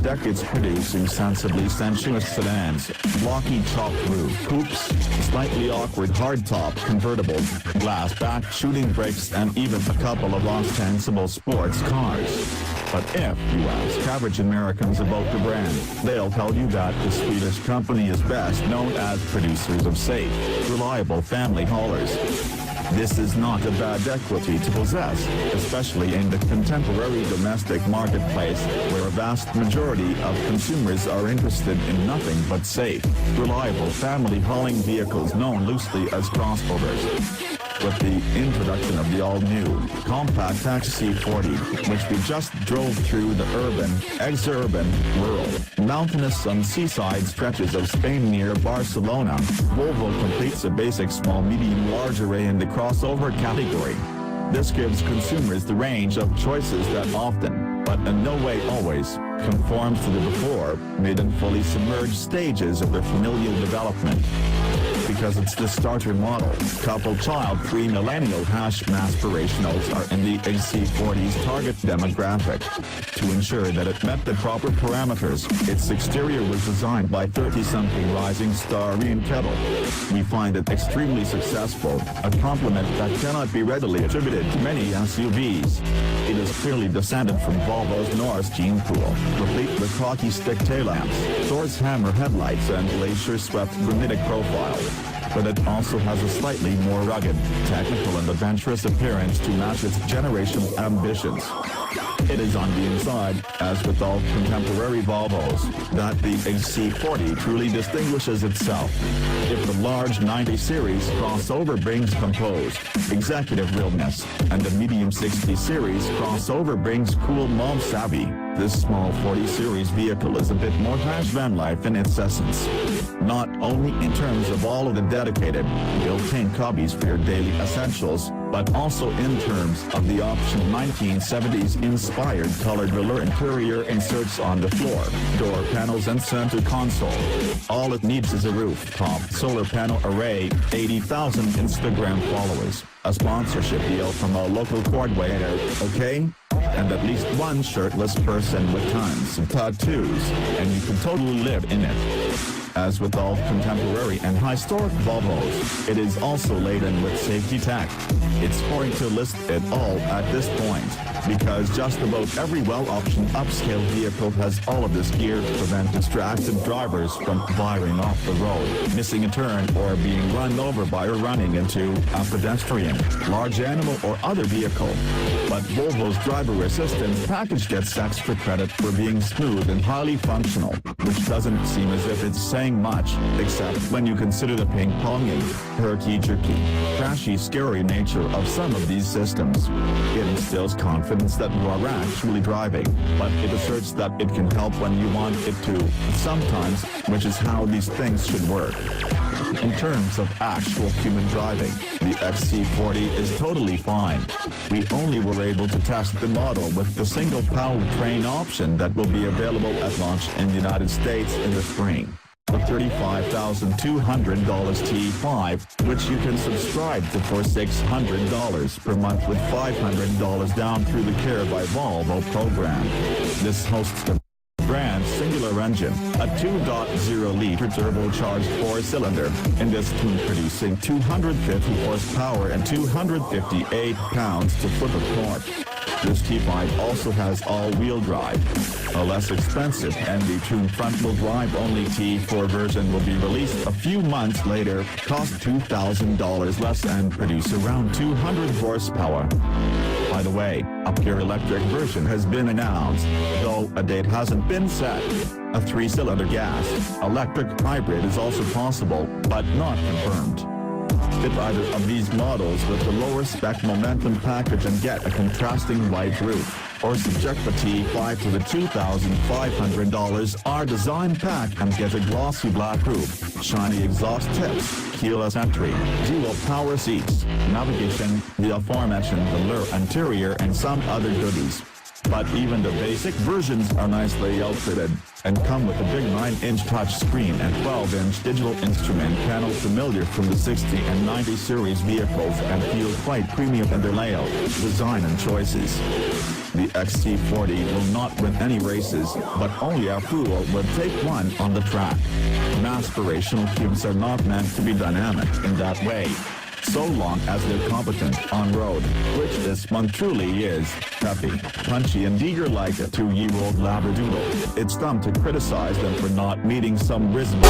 decades producing sensibly sensuous sedans, blocky chopped roof coupes, slightly awkward hardtop convertibles, glass back shooting brakes and even a couple of ostensible sports cars. But if you ask average Americans about the brand, they'll tell you that the Swedish company is best known as producers of safe, reliable family haulers. This is not a bad equity to possess, especially in the contemporary domestic marketplace, where a vast majority of consumers are interested in nothing but safe, reliable family hauling vehicles known loosely as crossovers. With the introduction of the all-new compact XC40, which we just drove through the urban, exurban, rural, mountainous and seaside stretches of Spain near Barcelona, Volvo completes a basic small, medium, large array in the crossover category. This gives consumers the range of choices that often, but in no way always, conforms to the before, mid and fully submerged stages of their familial development. Because it's the starter model, couple child-free millennial Masspirationals are in the XC40's target demographic. To ensure that it met the proper parameters, its exterior was designed by 30-something rising star Ian Kettle. We find it extremely successful, a compliment that cannot be readily attributed to many SUVs. It is clearly descended from Volvo's Norris gene pool, complete with hockey stick taillamps, Thor's hammer headlights and glacier-swept granitic profile. But it also has a slightly more rugged, technical and adventurous appearance to match its generational ambitions. It is on the inside, as with all contemporary Volvos, that the XC40 truly distinguishes itself. If the large 90 series crossover brings composed, executive realness, and the medium 60 series crossover brings cool mom savvy, this small 40 series vehicle is a bit more van life in its essence. Not only in terms of all of the dedicated, built-in cubbies for your daily essentials, but also in terms of the optional 1970s inspired colored velour interior inserts on the floor, door panels and center console. All it needs is a rooftop solar panel array, 80,000 Instagram followers, a sponsorship deal from a local coordinator, okay? And at least one shirtless person with tons of tattoos, and you can totally live in it. As with all contemporary and historic Volvos, it is also laden with safety tech. It's boring to list it all at this point, because just about every well-optioned upscale vehicle has all of this gear to prevent distracted drivers from firing off the road, missing a turn, or being run over by or running into a pedestrian, large animal, or other vehicle. But Volvo's driver assistance package gets extra credit for being smooth and highly functional, which doesn't seem as if it's saying much, except when you consider the ping-ponging, herky-jerky, crashy, scary nature of some of these systems. It instills confidence that you are actually driving, but it asserts that it can help when you want it to, sometimes, which is how these things should work. In terms of actual human driving, the XC40 is totally fine. We only were able to test the model with the single powertrain option that will be available at launch in the United States in the spring. The $35,200 T5, which you can subscribe to for $600 per month with $500 down through the Care by Volvo program. This hosts the brand's singular engine, a 2.0-liter turbocharged four-cylinder, in this tune producing 250 horsepower and 258 pounds to foot of torque. This T5 also has all-wheel drive. A less expensive and detuned front-wheel drive only T4 version will be released a few months later, cost $2,000 less and produce around 200 horsepower. By the way, a pure electric version has been announced, though a date hasn't been set. A 3-cylinder gas electric hybrid is also possible, but not confirmed. Fit either of these models with the lower spec Momentum package and get a contrasting white roof, or subject the T5 to the $2,500 R-Design pack and get a glossy black roof, shiny exhaust tips, keyless entry, dual power seats, navigation, the aforementioned velour interior and some other goodies. But even the basic versions are nicely outfitted, and come with a big 9-inch touchscreen and 12-inch digital instrument panel familiar from the 60 and 90 series vehicles, and feel quite premium in their layout, design and choices. The XC40 will not win any races, but only our fool will take one on the track. Masspirational cubes are not meant to be dynamic in that way, so long as they're competent on road, which this one truly is. Peppy, punchy and eager like a 2-year-old labradoodle. It's dumb to criticize them for not meeting some reasonable